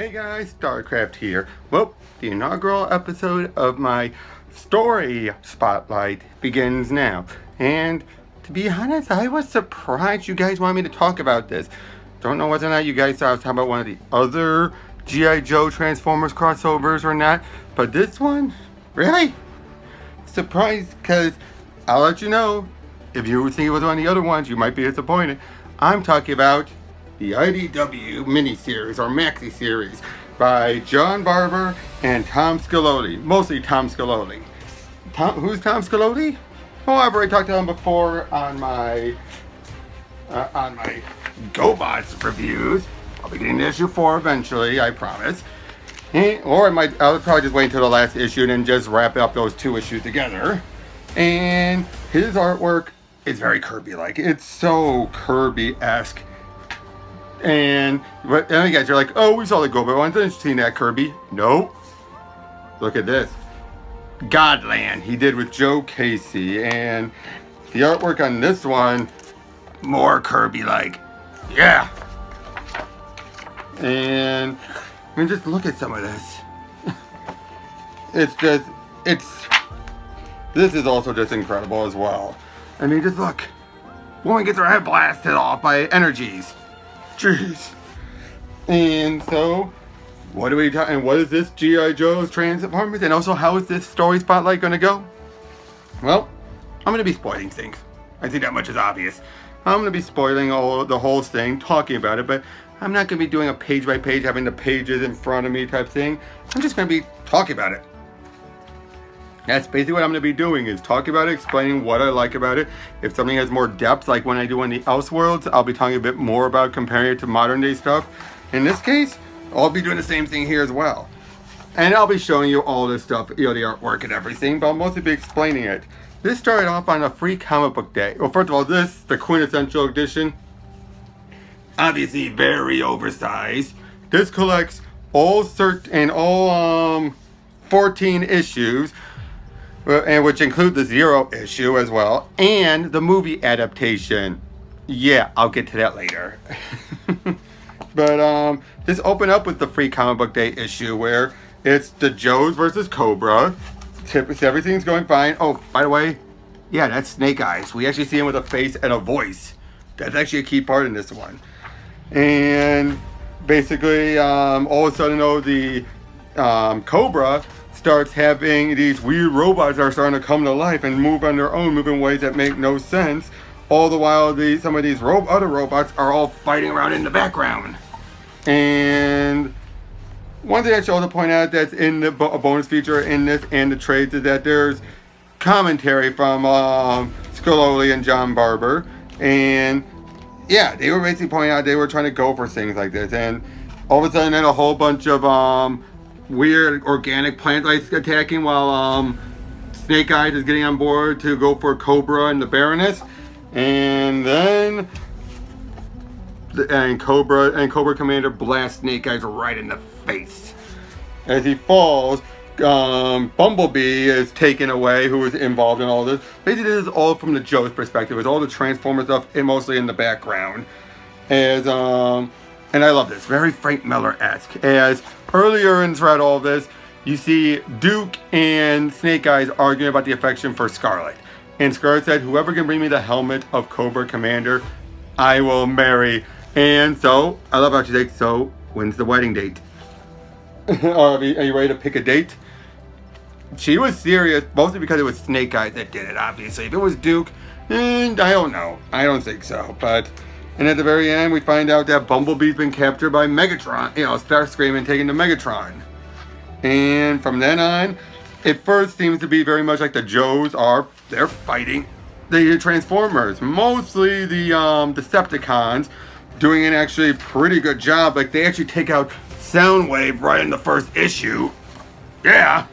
Hey guys, StarCraft here. Well, the inaugural episode of my story spotlight begins now. And to be honest, I was surprised you guys wanted me to talk about this. Don't know whether or not you guys thought I was talking about one of the other G.I. Joe Transformers crossovers or not, but this one, really? Surprised, because I'll let you know, if you think it was one of the other ones, you might be disappointed. I'm talking about the IDW miniseries or maxi series by John Barber and Tom Scioli, mostly Tom Scioli. Who's Tom Scioli? Well, I've already talked to him before on my GoBots reviews. I'll be getting to issue 4 eventually, I promise. I'll probably just wait until the last issue and then just wrap up those 2 issues together. And his artwork is very Kirby-like. It's so Kirby-esque. And you guys are like, oh, we saw the GoBot ones. Haven't you seen that, Kirby? Nope. Look at this. Godland, he did with Joe Casey. And the artwork on this one, more Kirby-like. Yeah. And I mean, just look at some of this. This is also just incredible as well. I mean, just look. Woman gets her head blasted off by energies. Jeez. And so, what is this G.I. Joe's Transformers? And also, how is this story spotlight going to go? Well, I'm going to be spoiling things. I think that much is obvious. I'm going to be spoiling the whole thing, talking about it, but I'm not going to be doing a page by page, having the pages in front of me type thing. I'm just going to be talking about it. That's basically what I'm going to be doing, is talking about it, explaining what I like about it. If something has more depth, like when I do in the Elseworlds, I'll be talking a bit more about comparing it to modern day stuff. In this case, I'll be doing the same thing here as well. And I'll be showing you all this stuff, the artwork and everything, but I'll mostly be explaining it. This started off on a free comic book day. Well, first of all, the quintessential edition. Obviously very oversized. This collects all 14 issues. And which include the 0 issue as well, and the movie adaptation. Yeah, I'll get to that later. But just open up with the free comic book day issue where it's the Joes versus Cobra. Everything's going fine. Oh, by the way, yeah, that's Snake Eyes. We actually see him with a face and a voice. That's actually a key part in this one. And basically, all of a sudden, the Cobra starts having these weird robots that are starting to come to life and move on their own, move in ways that make no sense. All the while, some of these other robots are all fighting around in the background. And one thing I should also point out that's in a bonus feature in this and the trades is that there's commentary from Scioli and John Barber. And yeah, they were basically pointing out they were trying to go for things like this. And all of a sudden, then a whole bunch of weird organic plant life attacking while Snake Eyes is getting on board to go for Cobra and the Baroness, and then Cobra Commander blasts Snake Eyes right in the face. As he falls, Bumblebee is taken away, who is involved in all this. Basically, this is all from the Joe's perspective. It's all the Transformer stuff, and mostly in the background. And I love this, very Frank Miller-esque. As earlier in throughout all this, you see Duke and Snake Eyes arguing about the affection for Scarlet. And Scarlet said, whoever can bring me the helmet of Cobra Commander, I will marry. And so, I love how she's like, so, when's the wedding date? Are you ready to pick a date? She was serious, mostly because it was Snake Eyes that did it, obviously. If it was Duke, I don't know. I don't think so, but... And at the very end, we find out that Bumblebee's been captured by Megatron, Starscream, and taken to Megatron. And from then on, it first seems to be very much like the Joes they're fighting the Transformers. Mostly the Decepticons doing an actually pretty good job. Like, they actually take out Soundwave right in the first issue. Yeah.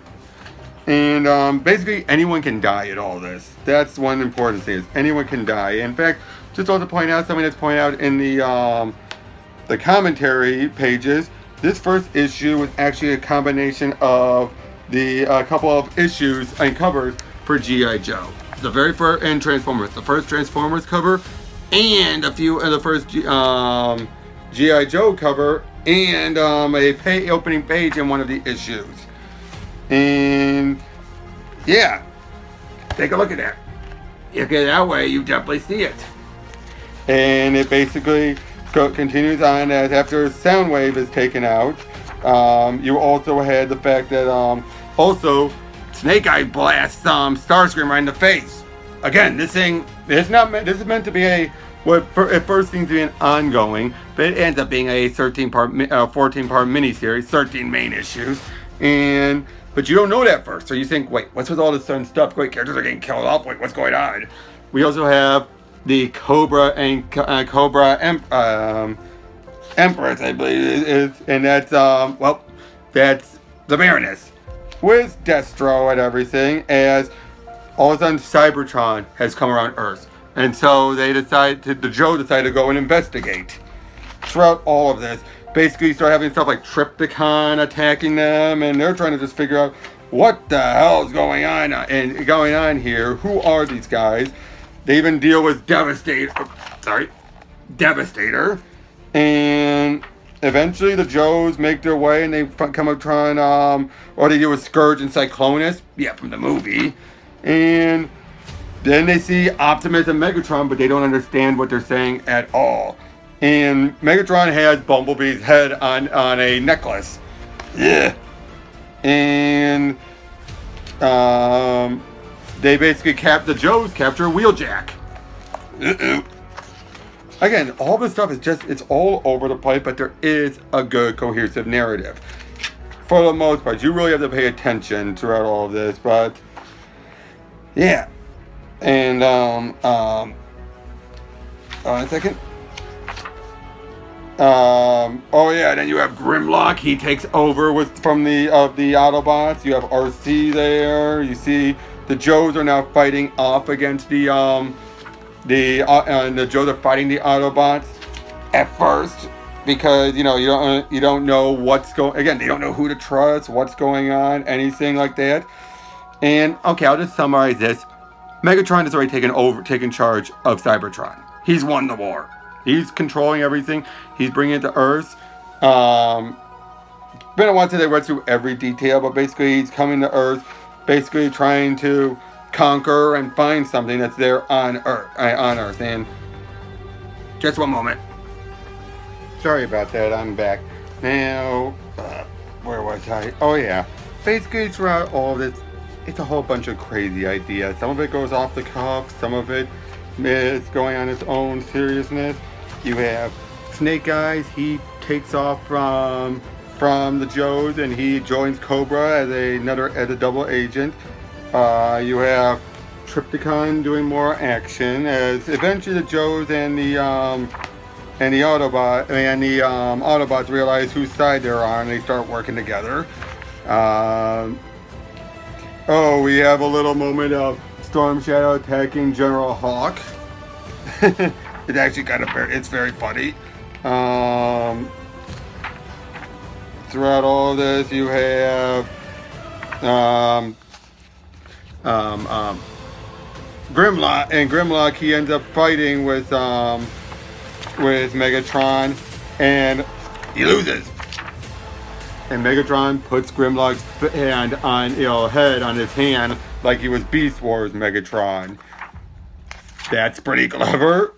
And basically, anyone can die at all this. That's one important thing, is anyone can die. In fact, just also point out something that's pointed out in the commentary pages. This first issue was actually a combination of a couple of issues and covers for G.I. Joe. The very first, and Transformers. The first Transformers cover, and a few of the first G.I. Joe cover and a opening page in one of the issues. And yeah, take a look at that. Look at it that way, you definitely see it. And it basically continues on as after Soundwave is taken out. You also had the fact that also Snake Eye blasts Starscream right in the face. Again, this is meant to be it first seems to be an ongoing, but it ends up being a 14-part miniseries, 13 main issues, but you don't know that first, so you think, wait, what's with all this sudden stuff? Wait, characters are getting killed off. Wait, what's going on? We also have the Cobra and Cobra Empress, I believe, and that's that's the Baroness with Destro and everything, as all of a sudden Cybertron has come around Earth. And so the Joe decided to go and investigate. Throughout all of this, basically you start having stuff like Trypticon attacking them, and they're trying to just figure out what the hell is going on here. Who are these guys? They even deal with Devastator, and eventually the Joes make their way, and they come up trying, or they deal with Scourge and Cyclonus, from the movie, and then they see Optimus and Megatron, but they don't understand what they're saying at all. And Megatron has Bumblebee's head on a necklace. Yeah. And they basically the Joes capture Wheeljack. Again, all this stuff is it's all over the place, but there is a good cohesive narrative. For the most part, you really have to pay attention throughout all of this, but yeah. And hold on a second. Then you have Grimlock. He takes over from the Autobots. You have RC there. You see the Joes are now fighting off against the Joes are fighting the Autobots at first, because you don't know what's going. Again, they don't know who to trust, what's going on, anything like that. And okay, I'll just summarize this. Megatron has already taken charge of Cybertron. He's won the war. He's controlling everything. He's bringing it to Earth. Been a while since they went through every detail, but basically he's coming to Earth, basically trying to conquer and find something that's there on Earth. And just one moment. Sorry about that. I'm back now. Where was I? Oh yeah. Basically throughout all of this, it's a whole bunch of crazy ideas. Some of it goes off the cuff. Some of it is going on its own seriousness. You have Snake Eyes. He takes off from the Joes, and he joins Cobra as a double agent. You have Trypticon doing more action, as eventually the Joes and the Autobots realize whose side they're on, and they start working together. We have a little moment of Storm Shadow attacking General Hawk. It's actually it's very funny. Throughout all of this, you have Grimlock, and Grimlock, he ends up fighting with Megatron, and he loses. And Megatron puts Grimlock's head on his hand like he was Beast Wars Megatron. That's pretty clever.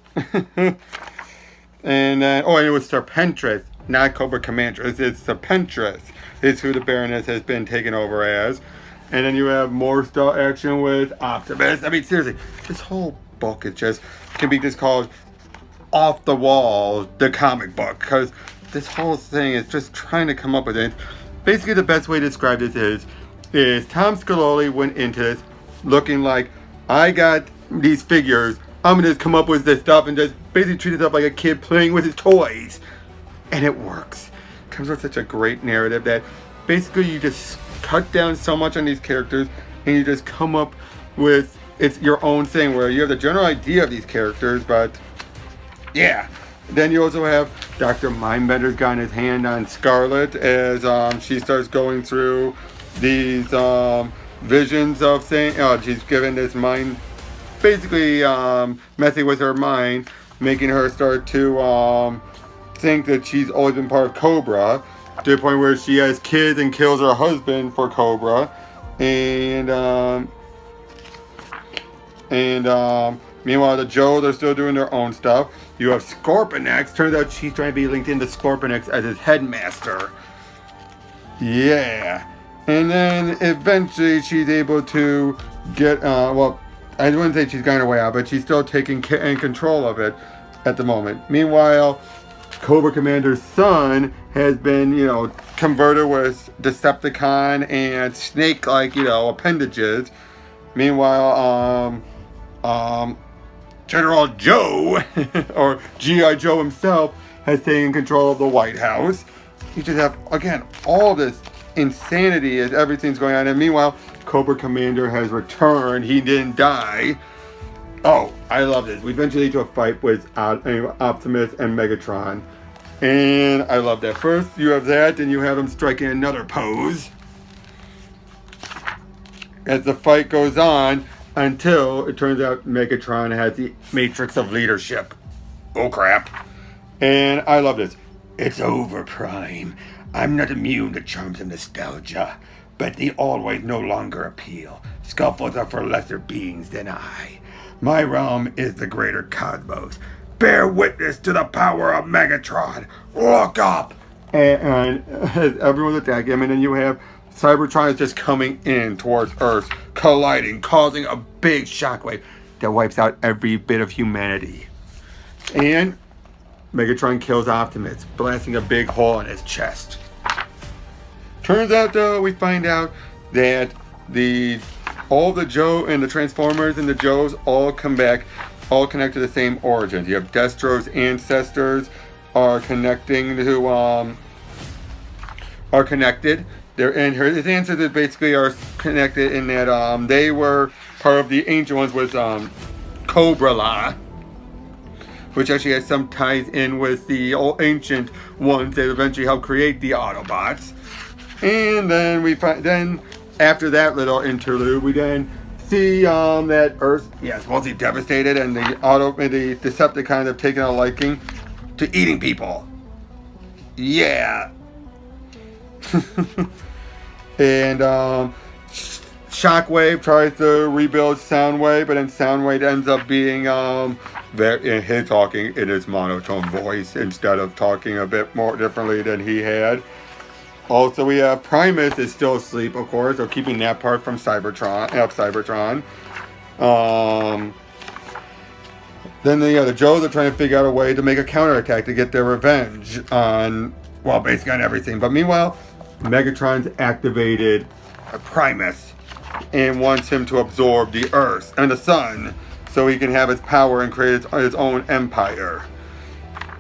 And then, and it was Serpentress, not Cobra Commanderess. It's Serpentress. It's who the Baroness has been taken over as. And then you have more action with Optimus. I mean, seriously, this whole book can be just called Off the Wall, the comic book, because this whole thing is just trying to come up with it. Basically, the best way to describe this is Tom Scolari went into this looking like, I got these figures, I'm going to just come up with this stuff and just basically treat it up like a kid playing with his toys. And it works. It comes with such a great narrative that basically you just cut down so much on these characters and you just come up with your own thing where you have the general idea of these characters, but yeah. Then you also have Dr. Mindbender's got his hand on Scarlet as she starts going through these visions of things. She's given this mind, basically messing with her mind, making her start to think that she's always been part of Cobra, to the point where she has kids and kills her husband for Cobra. Meanwhile, the Joes are still doing their own stuff. You have Scorponx. Turns out she's trying to be linked into Scorponx as his headmaster. Yeah. And then eventually she's able to get, well, I wouldn't say she's gotten her way out, but she's still taking control of it at the moment. Meanwhile, Cobra Commander's son has been, converted with Decepticon and snake-like, appendages. Meanwhile, General Joe, or G.I. Joe himself, has taken control of the White House. You just have, again, all this insanity as everything's going on. And meanwhile, Cobra Commander has returned. He didn't die. Oh, I love this. We eventually get to a fight with Optimus and Megatron. And I love that. First, you have that, and you have him striking another pose. As the fight goes on, until it turns out Megatron has the Matrix of Leadership. Oh, crap. And I love this. It's over, Prime. I'm not immune to charms and nostalgia, but they always no longer appeal. Scuffles are for lesser beings than I. My realm is the greater cosmos. Bear witness to the power of Megatron. Look up! And everyone's attacking him, and then you have Cybertron is just coming in towards Earth, colliding, causing a big shockwave that wipes out every bit of humanity. And Megatron kills Optimus, blasting a big hole in his chest. Turns out, though, we find out that all the Joe and the Transformers and the Joes all come back, all connect to the same origins. You have Destro's ancestors are connecting to are connected. His ancestors basically are connected in that they were part of the ancient ones with Cobra-La, which actually has some ties in with the old ancient ones that eventually helped create the Autobots. And then after that little interlude, we then see that Earth, is mostly devastated, and the Decepticons have taken a liking to eating people. Yeah. And Shockwave tries to rebuild Soundwave, but then Soundwave ends up being him talking in his monotone voice instead of talking a bit more differently than he had. Also, we have Primus is still asleep, of course, so keeping that part from Cybertron. Then the Joes are trying to figure out a way to make a counterattack to get their revenge on, basically on everything. But meanwhile, Megatron's activated Primus and wants him to absorb the Earth and the Sun so he can have his power and create his own empire.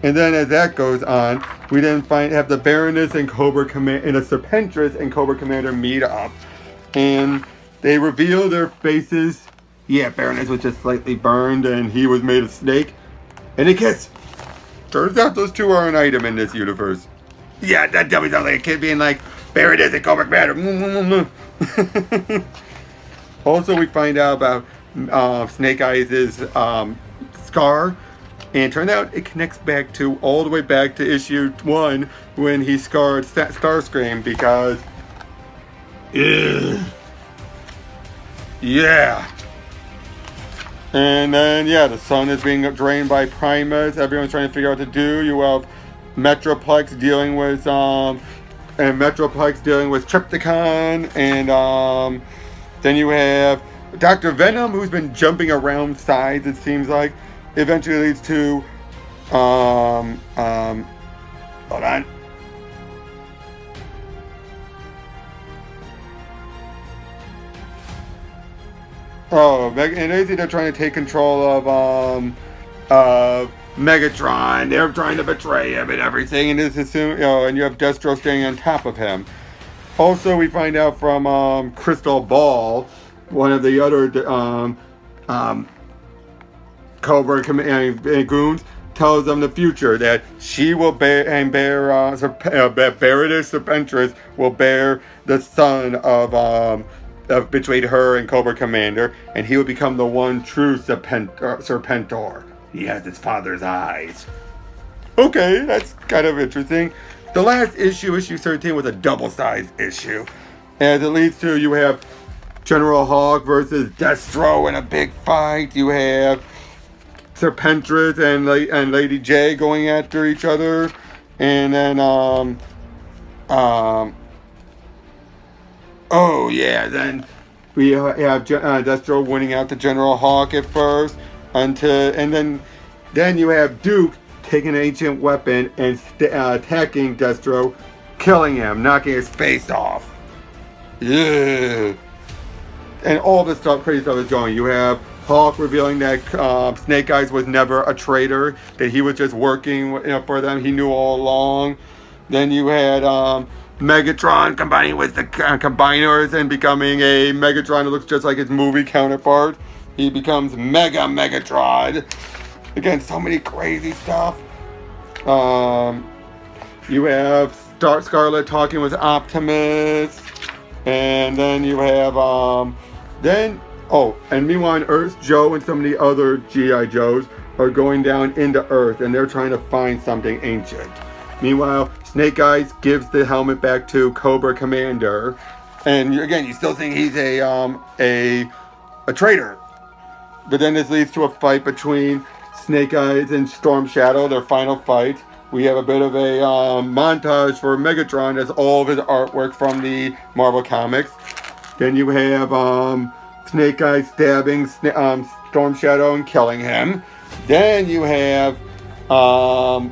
And then as that goes on, we then have the Baroness and the Serpentress and Cobra Commander meet up, and they reveal their faces. Yeah, Baroness was just slightly burned, and he was made of snake, and they kiss. Turns out those two are an item in this universe. Yeah, that definitely sounds like a kid being like, Baroness and Cobra Commander. Also, we find out about Snake Eyes' scar. And it turned out it connects all the way back to issue 1 when he scarred Starscream because... Yeah. And then, the sun is being drained by Primus. Everyone's trying to figure out what to do. You have Metroplex dealing with Trypticon. And then you have Dr. Venom, who's been jumping around sides, it seems like. Eventually leads to hold on. And basically they're trying to take control of Megatron. They're trying to betray him and everything, and and you have Destro staying on top of him. Also, we find out from Crystal Ball, one of the other Cobra goons, tells them the future, that she will Baroness Serpentress will bear the son of between her and Cobra Commander, and he will become the one true Serpentor. He has his father's eyes. Okay, that's kind of interesting. The last issue, issue 13, was a double-sized issue. As it leads to, you have General Hawk versus Destro in a big fight. You have Serpentress and Lady J going after each other. And then, oh yeah, then we have Destro winning out to General Hawk at first. And then you have Duke taking an ancient weapon and attacking Destro, killing him, knocking his face off. Yeah. And all this stuff, crazy stuff is going. You have Hawk revealing that Snake Eyes was never a traitor, that he was just working for them. He knew all along. Then you had Megatron combining with the Combiners and becoming a Megatron that looks just like his movie counterpart. He becomes Mega Megatron. Again, so many crazy stuff. You have Scarlet talking with Optimus. And then you have, and meanwhile on Earth, Joe and some of the other G.I. Joes are going down into Earth and they're trying to find something ancient. Meanwhile, Snake Eyes gives the helmet back to Cobra Commander. And again, you still think he's a traitor. But then this leads to a fight between Snake Eyes and Storm Shadow, their final fight. We have a bit of a montage for Megatron as all of his artwork from the Marvel Comics. Then you have Snake Eyes stabbing Storm Shadow and killing him. Then you have a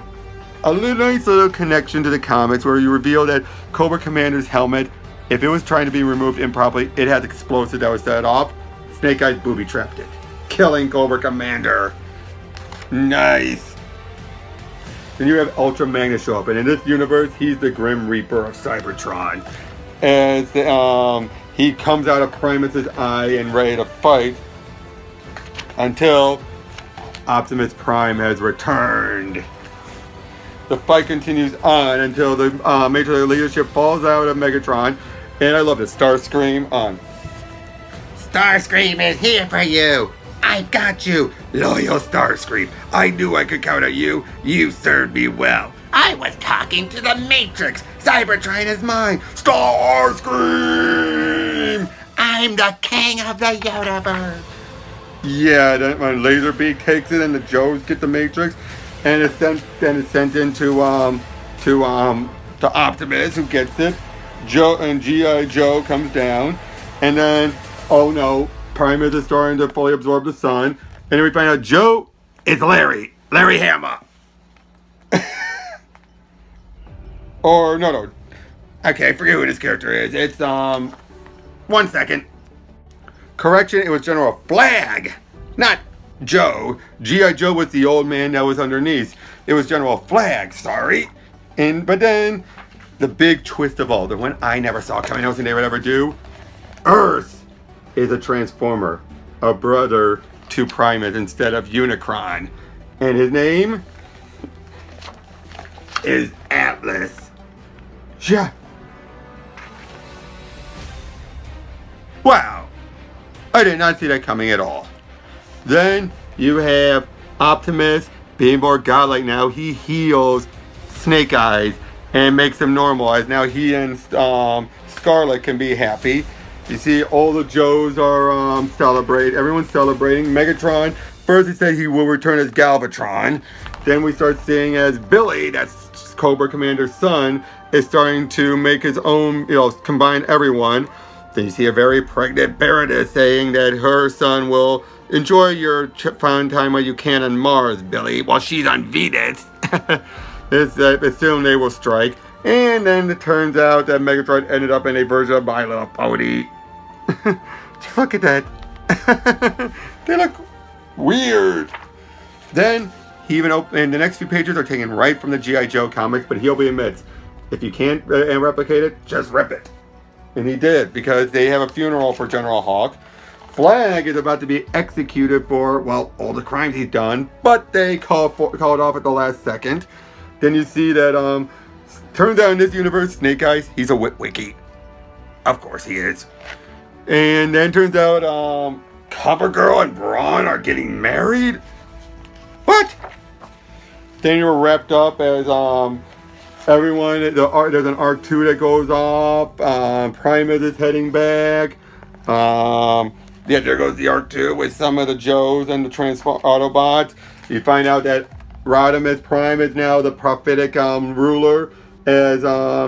nice little connection to the comics where you reveal that Cobra Commander's helmet, if it was trying to be removed improperly, it had explosives that would set it off. Snake Eyes booby-trapped it, killing Cobra Commander. Nice. Then you have Ultra Magnus show up, and in this universe, he's the Grim Reaper of Cybertron. As he comes out of Primus's eye and ready to fight until Optimus Prime has returned. The fight continues on until the major leadership falls out of Megatron, and I love it. Starscream on. Starscream is here for you. I've got you, loyal Starscream. I knew I could count on you. You served me well. I was talking to the Matrix. Cybertron is mine. Starscream! I'm the king of the universe. Yeah, then when Laserbeak takes it and the Joes get the Matrix, and it's sent into to Optimus, who gets it. Joe and G.I. Joe comes down, and then oh no, Primus is starting to fully absorb the sun, and then we find out Joe is Larry Hama. Or no. Okay, I forget who his character is. It's 1 second. Correction, it was General Flag, not Joe. G.I. Joe was the old man that was underneath. It was General Flag, sorry. But then the big twist of all, the one I never saw coming, I don't think they would ever do. Earth is a transformer, a brother to Primus instead of Unicron. And his name is Atlas. Yeah. Wow. I did not see that coming at all. Then you have Optimus being more godlike now. He heals Snake Eyes and makes him normal, as now he and Scarlet can be happy. You see all the Joes are everyone's celebrating. Megatron, first he said he will return as Galvatron. Then we start seeing as Billy, that's Cobra Commander's son, is starting to make his own, combine everyone. Then you see a very pregnant Baroness saying that her son will enjoy your fun time while you can on Mars, Billy, while she's on Venus. Assume they will strike. And then it turns out that Megatron ended up in a version of My Little Pony. Just look at that. They look weird. Then he and the next few pages are taken right from the G.I. Joe comics, but he admits, if you can't replicate it, just rip it. And he did, because they have a funeral for General Hawk. Flag is about to be executed for, all the crimes he's done, but they called off at the last second. Then you see that, turns out in this universe, Snake Eyes, he's a Witwicky. Of course he is. And then turns out, Covergirl and Brawn are getting married? What? Then you're wrapped up as everyone. There's an arc 2 that goes up. Primus is heading back. Yeah, there goes the arc 2 with some of the Joes and the Autobots. You find out that Rodimus Prime is now the prophetic ruler, as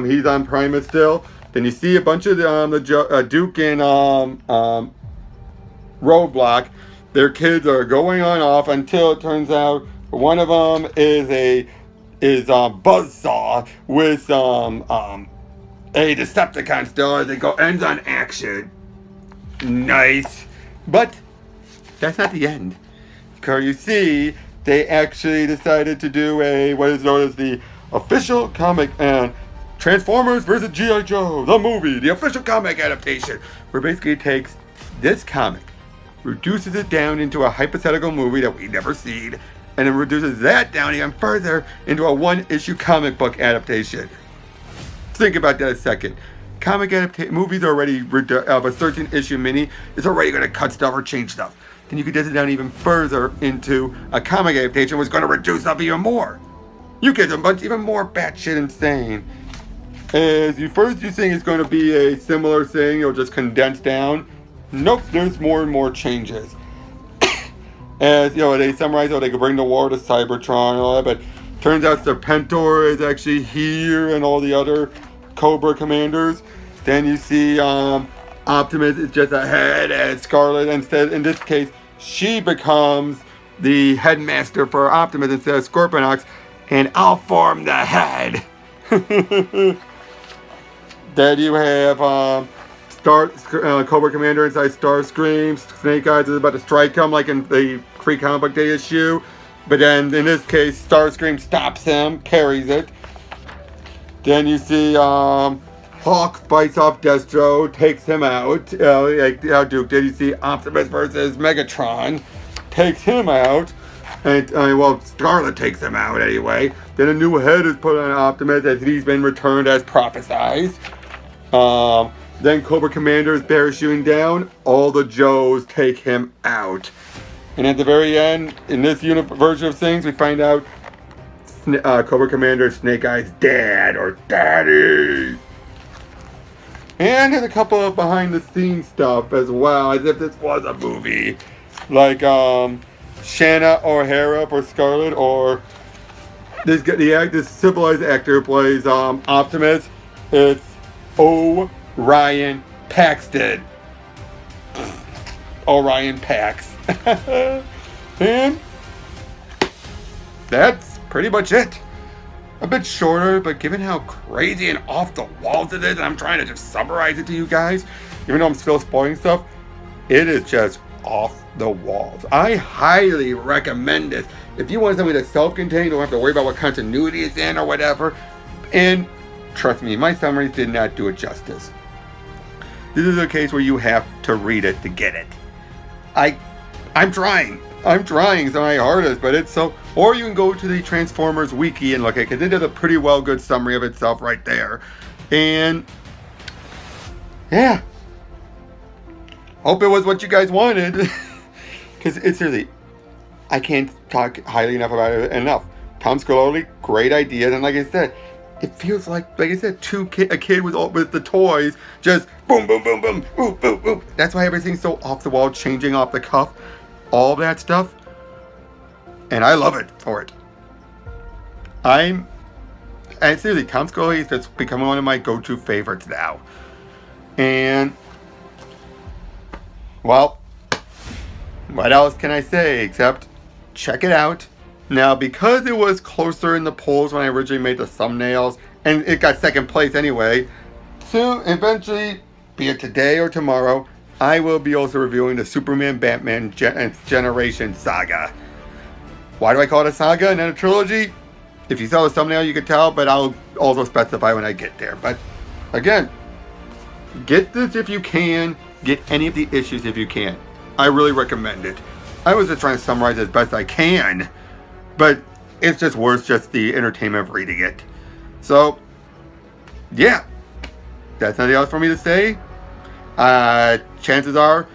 he's on Primus still. Then you see a bunch of the Duke and Roadblock. Their kids are going on off until it turns out one of them is Buzzsaw with a Decepticon still as it ends on action. Nice. But that's not the end. Because you see, they actually decided to do what is known as the official comic and Transformers vs. G.I. Joe, the movie, the official comic adaptation, where basically it takes this comic, reduces it down into a hypothetical movie that we've never seen, and then reduces that down even further into a one-issue comic book adaptation. Think about that a second. Comic movies are already of a 13-issue mini. It's already going to cut stuff or change stuff. Then you could get it down even further into a comic adaptation, which is going to reduce up even more. You get a bunch even more batshit insane. As you think it's going to be a similar thing, it'll just condense down. Nope, there's more and more changes. As you know, they summarize how they could bring the war to Cybertron and all that, but turns out Serpentor is actually here and all the other Cobra commanders. Then you see Optimus is just ahead, and Scarlet instead, in this case, she becomes the headmaster for Optimus instead of Scorponok, and I'll form the head. Then you have Cobra Commander inside Starscream. Snake Eyes is about to strike him like in the free comic book day issue. But then in this case, Starscream stops him, parries it. Then you see Hawk fights off Destro, takes him out. Like how Duke did. You see Optimus versus Megatron, takes him out. And Scarlet takes him out anyway. Then a new head is put on Optimus as he's been returned as prophesized. Then Cobra Commander is parachuting down. All the Joes take him out. And at the very end, in this version of things, we find out Cobra Commander is Snake Eyes' dad or daddy. And there's a couple of behind the scenes stuff as well, as if this was a movie. Like Shanna O'Hara for Scarlet, or this civilized actor who plays Optimus. It's Orion Paxton. Orion Pax. And that's pretty much it. A bit shorter, but given how crazy and off the walls it is, and I'm trying to just summarize it to you guys, even though I'm still spoiling stuff, it is just off the walls. I highly recommend it. If you want something that's self-contained, don't have to worry about what continuity is in or whatever. And trust me, my summaries did not do it justice. This is a case where you have to read it to get it. I'm trying so my hardest, but it's so. Or you can go to the Transformers wiki and look at it, because it did a pretty well good summary of itself right there. And yeah, hope it was what you guys wanted. Because it's really, I can't talk highly enough about it enough. Tom Scolari, great ideas, and like I said, it feels like I said, a kid with the toys, just boom, boom, boom, boom, boom, boom, boom. That's why everything's so off the wall, changing off the cuff, all that stuff, and I love it for it. And seriously, Tom Scolari is just becoming one of my go-to favorites now. And well, what else can I say except check it out. Now, because it was closer in the polls when I originally made the thumbnails, and it got second place anyway, soon, eventually, be it today or tomorrow, I will be also reviewing the Superman Batman Generation Saga. Why do I call it a saga and not a trilogy? If you saw the thumbnail, you could tell, but I'll also specify when I get there. But again, get this if you can, get any of the issues if you can. I really recommend it. I was just trying to summarize as best I can, but it's just worth just the entertainment of reading it. So, yeah, that's nothing else for me to say. Chances are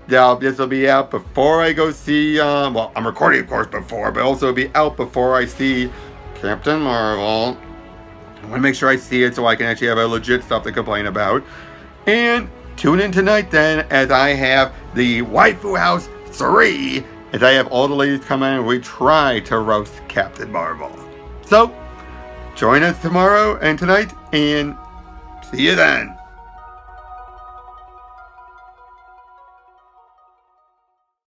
this will be out before I go see, I'm recording, of course, before, but also it'll be out before I see Captain Marvel. I want to make sure I see it so I can actually have a legit stuff to complain about. And tune in tonight then as I have the Waifu House 3, as I have all the ladies come in and we try to roast Captain Marvel. So, join us tomorrow and tonight, and see you then.